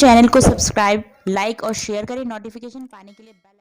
Channel को subscribe, like और share करें। नोटिफिकेशन पाने के लिए बेल आइकन।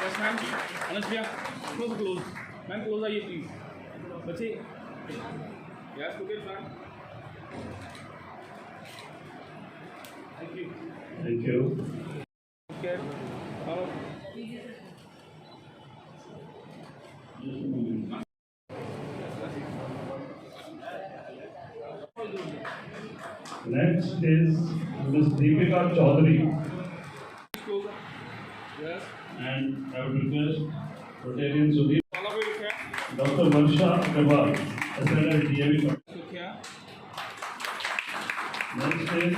यस मैम, अनस भैया क्लोज क्लोज मैम, क्लोज आइए प्लीज बच्चे। Yes okay ma'am, thank you Thank you. Okay. Next is Ms. Deepika Chaudhary, yes and I would request Rotarian Sudhir, all of you क्या Dr. Varsha Agarwal, SLR DAV. क्या Next is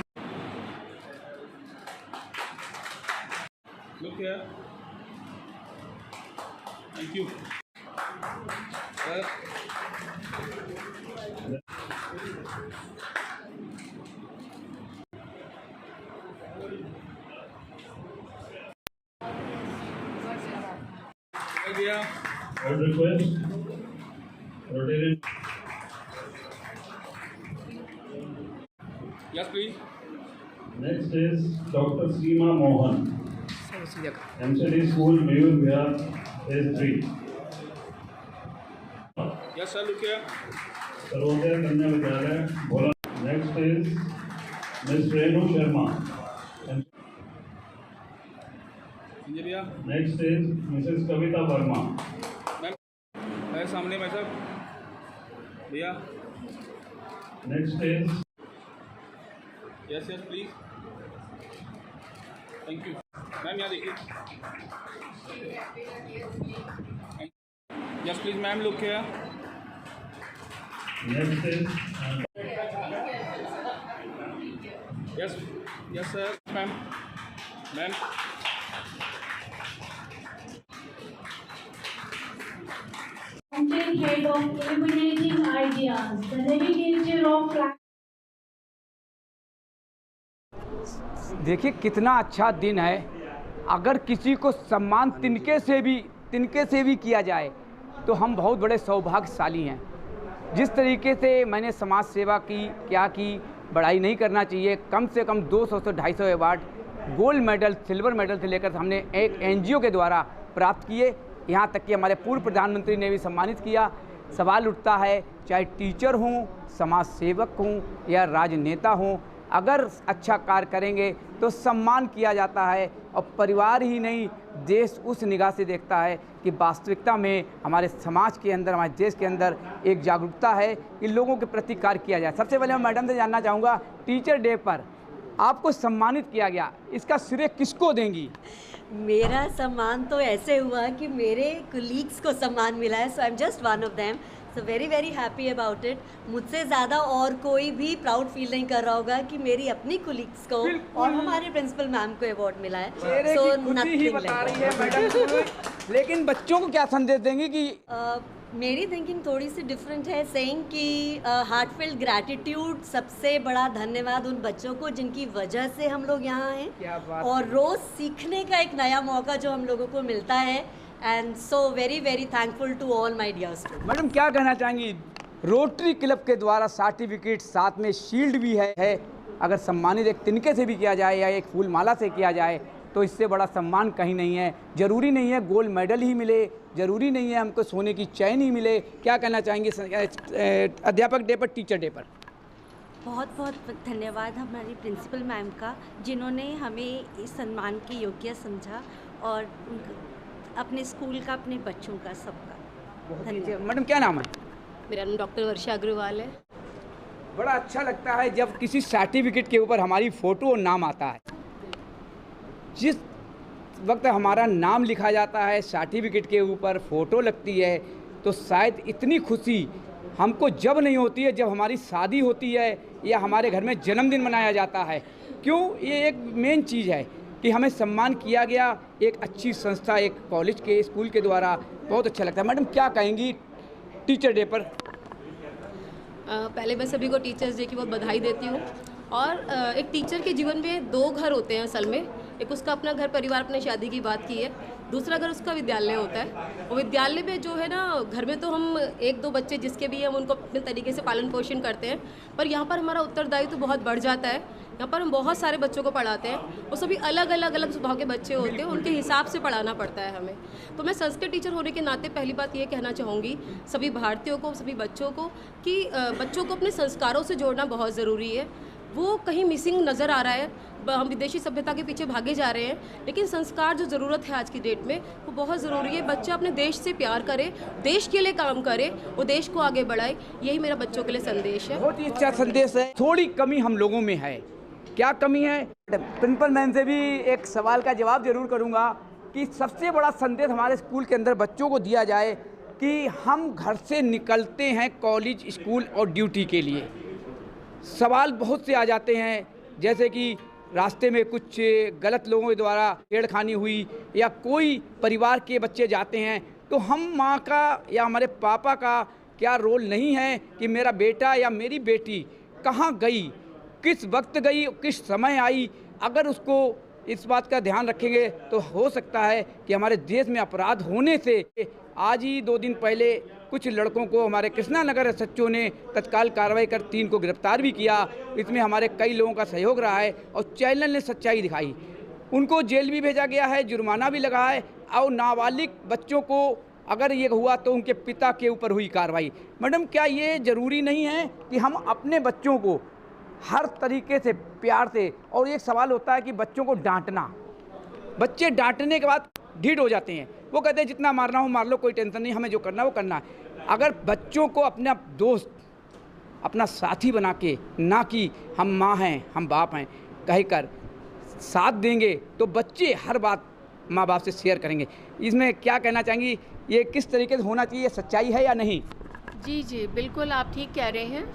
look क्या, thank you. भैया I would request Rotarian. Yes please. Next is Dr. Seema Mohan, MCD School, Mayur Vihar, Phase 3. Yes sir look क्या, सर्वोदय कन्या विद्यालय, भोला. Next is Ms. Renu Sharma. Sanjay भैया Next is Mrs. Kavita Verma. Ma'am, मेरे सामने भाई साहब भैया। Next is yes yes please, thank you ma'am. यहाँ देखिए, यस प्लीज मैम लुक क्या, Next is yes yes sir ma'am ma'am. Fountain head of illuminating ideas, the navigator of life. देखिए कितना अच्छा दिन है। अगर किसी को सम्मान तिनके से भी किया जाए तो हम बहुत बड़े सौभाग्यशाली हैं। जिस तरीके से मैंने समाज सेवा की बड़ाई नहीं करना चाहिए। कम से कम 200 से 250 award, gold medal, silver medal से लेकर हमने एक NGO के द्वारा प्राप्त किए। यहाँ तक कि हमारे पूर्व प्रधानमंत्री ने भी सम्मानित किया। सवाल उठता है, चाहे टीचर हों, समाज सेवक हों या राजनेता हों, अगर अच्छा कार्य करेंगे तो सम्मान किया जाता है। और परिवार ही नहीं, देश उस निगाह से देखता है कि वास्तविकता में हमारे समाज के अंदर, हमारे देश के अंदर एक जागरूकता है कि लोगों के प्रति कार्य किया जाए। सबसे पहले मैं मैडम से जानना चाहूँगा, टीचर डे पर आपको सम्मानित किया गया, इसका श्रेय किसको देंगी? मेरा सम्मान तो ऐसे हुआ कि मेरे कुलीग्स को सम्मान मिला है, so I am just one of them, so very very happy about it. मुझसे ज़्यादा और कोई भी प्राउड फील नहीं कर रहा होगा कि मेरी अपनी कुलीग्स को और हमारे प्रिंसिपल मैम को अवार्ड मिला है। सो ही बता रही है मैडम। लेकिन बच्चों को क्या संदेश देंगे कि मेरी थिंकिंग थोड़ी सी डिफरेंट है, सेइंग कि हार्टफेल्ट ग्रैटिट्यूड, सबसे बड़ा धन्यवाद उन बच्चों को जिनकी वजह से हम लोग यहाँ हैं, और रोज़ सीखने का एक नया मौका जो हम लोगों को मिलता है। And so very very thankful to all my dear students. Madam क्या कहना चाहेंगी? रोटरी क्लब के द्वारा सर्टिफिकेट, साथ में शील्ड भी है। अगर सम्मानित एक तिनके से भी किया जाए या एक फूल माला से किया जाए तो इससे बड़ा सम्मान कहीं नहीं है। ज़रूरी नहीं है गोल्ड मेडल ही मिले, ज़रूरी नहीं है हमको सोने की चैन ही मिले। क्या कहना चाहेंगे अध्यापक डे पर, टीचर डे पर? बहुत बहुत धन्यवाद हमारी प्रिंसिपल मैम का, जिन्होंने हमें इस सम्मान के योग्य समझा, और अपने स्कूल का, अपने बच्चों का, सबका धन्यवाद। मैडम क्या नाम है? मेरा नाम डॉक्टर वर्षा अग्रवाल है। बड़ा अच्छा लगता है जब किसी सर्टिफिकेट के ऊपर हमारी फ़ोटो और नाम आता है। जिस वक्त हमारा नाम लिखा जाता है, सर्टिफिकेट के ऊपर फ़ोटो लगती है, तो शायद इतनी खुशी हमको जब नहीं होती है जब हमारी शादी होती है या हमारे घर में जन्मदिन मनाया जाता है। क्यों? ये एक मेन चीज़ है कि हमें सम्मान किया गया एक अच्छी संस्था, एक कॉलेज के, स्कूल के द्वारा, बहुत अच्छा लगता है। मैडम क्या कहेंगी टीचर डे पर? पहले मैं सभी को टीचर्स डे की बहुत बधाई देती हूँ। और एक टीचर के जीवन में 2 घर होते हैं असल में। एक उसका अपना घर परिवार, अपने शादी की बात की है, दूसरा घर उसका विद्यालय होता है। और विद्यालय में जो है ना, घर में तो हम 1-2 बच्चे जिसके भी हम उनको अपने तरीके से पालन पोषण करते हैं, पर यहाँ पर हमारा उत्तरदायित्व तो बहुत बढ़ जाता है। यहाँ पर हम बहुत सारे बच्चों को पढ़ाते हैं, वो सभी अलग स्वभाव के बच्चे होते हैं, उनके हिसाब से पढ़ाना पड़ता है हमें। तो मैं संस्कृत टीचर होने के नाते पहली बात ये कहना चाहूँगी सभी भारतीयों को, सभी बच्चों को, कि बच्चों को अपने संस्कारों से जोड़ना बहुत ज़रूरी है। वो कहीं मिसिंग नज़र आ रहा है, हम विदेशी सभ्यता के पीछे भागे जा रहे हैं, लेकिन संस्कार जो ज़रूरत है आज की डेट में वो बहुत ज़रूरी है। बच्चा अपने देश से प्यार करे, देश के लिए काम करे, वो देश को आगे बढ़ाए, यही मेरा बच्चों के लिए संदेश है। बहुत ही अच्छा संदेश है। थोड़ी कमी हम लोगों में है, क्या कमी है? प्रिंसिपल मैम से भी एक सवाल का जवाब जरूर करूँगा कि सबसे बड़ा संदेश हमारे स्कूल के अंदर बच्चों को दिया जाए कि हम घर से निकलते हैं कॉलेज, स्कूल और ड्यूटी के लिए। सवाल बहुत से आ जाते हैं, जैसे कि रास्ते में कुछ गलत लोगों के द्वारा छेड़खानी हुई या कोई परिवार के बच्चे जाते हैं, तो हम माँ का या हमारे पापा का क्या रोल नहीं है कि मेरा बेटा या मेरी बेटी कहाँ गई, किस वक्त गई, किस समय आई। अगर उसको इस बात का ध्यान रखेंगे तो हो सकता है कि हमारे देश में अपराध होने से, आज ही 2 दिन पहले कुछ लड़कों को हमारे कृष्णा नगर एसएचओ ने तत्काल कार्रवाई कर 3 को गिरफ्तार भी किया। इसमें हमारे कई लोगों का सहयोग रहा है और चैनल ने सच्चाई दिखाई। उनको जेल भी भेजा गया है, जुर्माना भी लगा है, और नाबालिग बच्चों को अगर ये हुआ तो उनके पिता के ऊपर हुई कार्रवाई। मैडम क्या ये ज़रूरी नहीं है कि हम अपने बच्चों को हर तरीके से प्यार से, और एक सवाल होता है कि बच्चों को डांटना, बच्चे डांटने के बाद ढीठ हो जाते हैं, वो कहते हैं जितना मारना हो मार लो, कोई टेंशन नहीं, हमें जो करना है वो करना है। अगर बच्चों को अपना दोस्त, अपना साथी बना के, ना कि हम माँ हैं, हम बाप हैं कहकर साथ देंगे, तो बच्चे हर बात माँ बाप से शेयर करेंगे। इसमें क्या कहना चाहेंगी, ये किस तरीके से होना चाहिए, सच्चाई है या नहीं? जी बिल्कुल आप ठीक कह रहे हैं,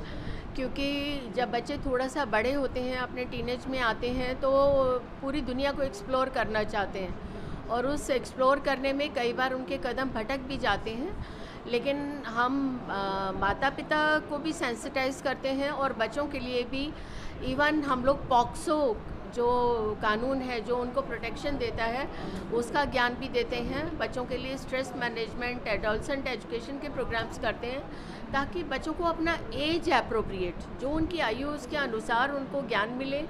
क्योंकि जब बच्चे थोड़ा सा बड़े होते हैं, अपने टीनेज में आते हैं, तो पूरी दुनिया को एक्सप्लोर करना चाहते हैं, और उस एक्सप्लोर करने में कई बार उनके कदम भटक भी जाते हैं। लेकिन हम माता पिता को भी सेंसिटाइज करते हैं, और बच्चों के लिए भी इवन हम लोग पॉक्सो जो कानून है जो उनको प्रोटेक्शन देता है उसका ज्ञान भी देते हैं। बच्चों के लिए स्ट्रेस मैनेजमेंट, एडोलसेंट एजुकेशन के प्रोग्राम्स करते हैं, ताकि बच्चों को अपना एज एप्रोप्रिएट, जो उनकी आयु उसके अनुसार उनको ज्ञान मिले,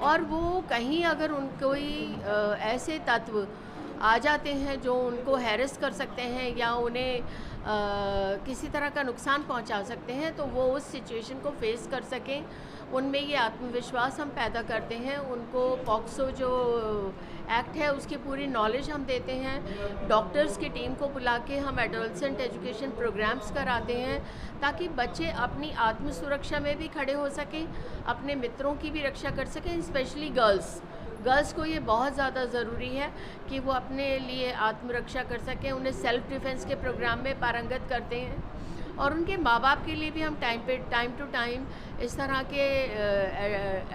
और वो कहीं अगर उनको ऐसे तत्व आ जाते हैं जो उनको हैरेस कर सकते हैं या उन्हें किसी तरह का नुकसान पहुंचा सकते हैं, तो वो उस सिचुएशन को फेस कर सकें। उनमें ये आत्मविश्वास हम पैदा करते हैं। उनको पॉक्सो जो एक्ट है उसकी पूरी नॉलेज हम देते हैं। डॉक्टर्स की टीम को बुला के हम एडोलसेंट एजुकेशन प्रोग्राम्स कराते हैं, ताकि बच्चे अपनी आत्म सुरक्षा में भी खड़े हो सकें, अपने मित्रों की भी रक्षा कर सकें। स्पेशली गर्ल्स को ये बहुत ज़्यादा ज़रूरी है कि वो अपने लिए आत्मरक्षा कर सकें। उन्हें सेल्फ डिफेंस के प्रोग्राम में पारंगत करते हैं, और उनके माँ बाप के लिए भी हम टाइम टू टाइम इस तरह के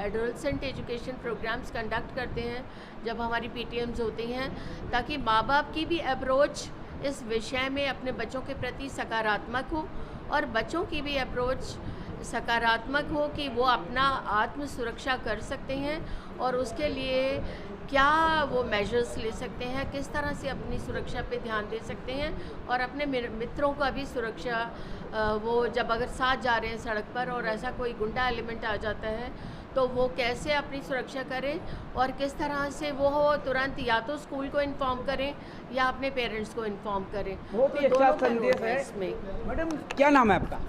एडोलसेंट एजुकेशन प्रोग्राम्स कंडक्ट करते हैं जब हमारी पीटीएम्स होती हैं, ताकि माँ बाप की भी अप्रोच इस विषय में अपने बच्चों के प्रति सकारात्मक हो, और बच्चों की भी अप्रोच सकारात्मक हो कि वो अपना आत्म सुरक्षा कर सकते हैं, और उसके लिए क्या वो मेजर्स ले सकते हैं, किस तरह से अपनी सुरक्षा पे ध्यान दे सकते हैं, और अपने मित्रों का भी सुरक्षा, वो जब अगर साथ जा रहे हैं सड़क पर और ऐसा कोई गुंडा एलिमेंट आ जाता है तो वो कैसे अपनी सुरक्षा करें, और किस तरह से वो तुरंत या तो स्कूल को इन्फॉर्म करें या अपने पेरेंट्स को इन्फॉर्म करें। बहुत ही अच्छा संदेश है इसमें। मैडम क्या नाम है आपका?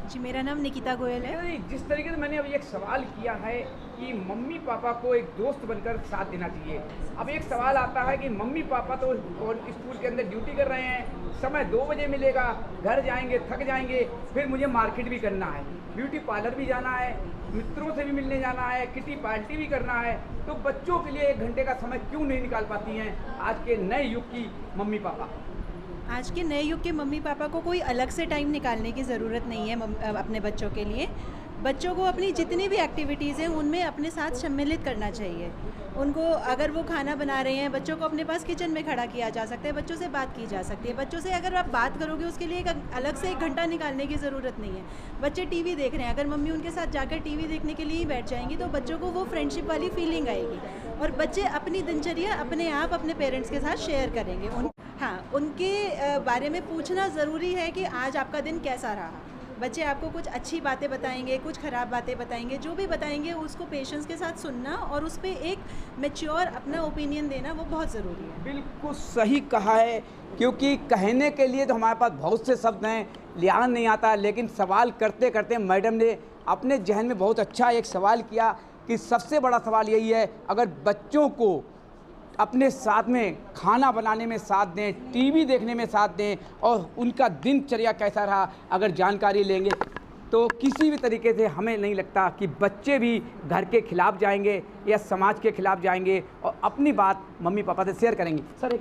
जी मेरा नाम निकिता गोयल है। जिस तरीके से मैंने अभी एक सवाल किया है कि मम्मी पापा को एक दोस्त बनकर साथ देना चाहिए, अब एक सवाल आता है कि मम्मी पापा तो स्कूल के अंदर ड्यूटी कर रहे हैं, समय 2 बजे मिलेगा, घर जाएंगे, थक जाएंगे, फिर मुझे मार्केट भी करना है, ब्यूटी पार्लर भी जाना है, मित्रों से भी मिलने जाना है, किटी पार्टी भी करना है, तो बच्चों के लिए 1 घंटे का समय क्यों नहीं निकाल पाती हैं आज के नए युग की मम्मी पापा? आज के नए युग के मम्मी पापा को कोई अलग से टाइम निकालने की ज़रूरत नहीं है अपने बच्चों के लिए। बच्चों को अपनी जितनी भी एक्टिविटीज़ हैं उनमें अपने साथ सम्मिलित करना चाहिए। उनको अगर वो खाना बना रहे हैं, बच्चों को अपने पास किचन में खड़ा किया जा सकता है, बच्चों से बात की जा सकती है। बच्चों से अगर आप बात करोगे उसके लिए एक अलग से 1 घंटा निकालने की ज़रूरत नहीं है। बच्चे टीवी देख रहे हैं, अगर मम्मी उनके साथ जाकर टीवी देखने के लिए ही बैठ जाएंगी तो बच्चों को वो फ्रेंडशिप वाली फीलिंग आएगी और बच्चे अपनी दिनचर्या अपने आप अपने पेरेंट्स के साथ शेयर करेंगे। उनके बारे में पूछना ज़रूरी है कि आज आपका दिन कैसा रहा। बच्चे आपको कुछ अच्छी बातें बताएंगे, कुछ ख़राब बातें बताएंगे, जो भी बताएंगे उसको पेशेंस के साथ सुनना और उस पर एक मैच्योर अपना ओपिनियन देना वो बहुत ज़रूरी है। बिल्कुल सही कहा है, क्योंकि कहने के लिए तो हमारे पास बहुत से शब्द हैं, लिहाज नहीं आता, लेकिन सवाल करते करते मैडम ने अपने जहन में बहुत अच्छा एक सवाल किया कि सबसे बड़ा सवाल यही है, अगर बच्चों को अपने साथ में खाना बनाने में साथ दें, टीवी देखने में साथ दें और उनका दिनचर्या कैसा रहा अगर जानकारी लेंगे तो किसी भी तरीके से हमें नहीं लगता कि बच्चे भी घर के खिलाफ जाएंगे या समाज के खिलाफ जाएंगे और अपनी बात मम्मी पापा से शेयर करेंगे। सर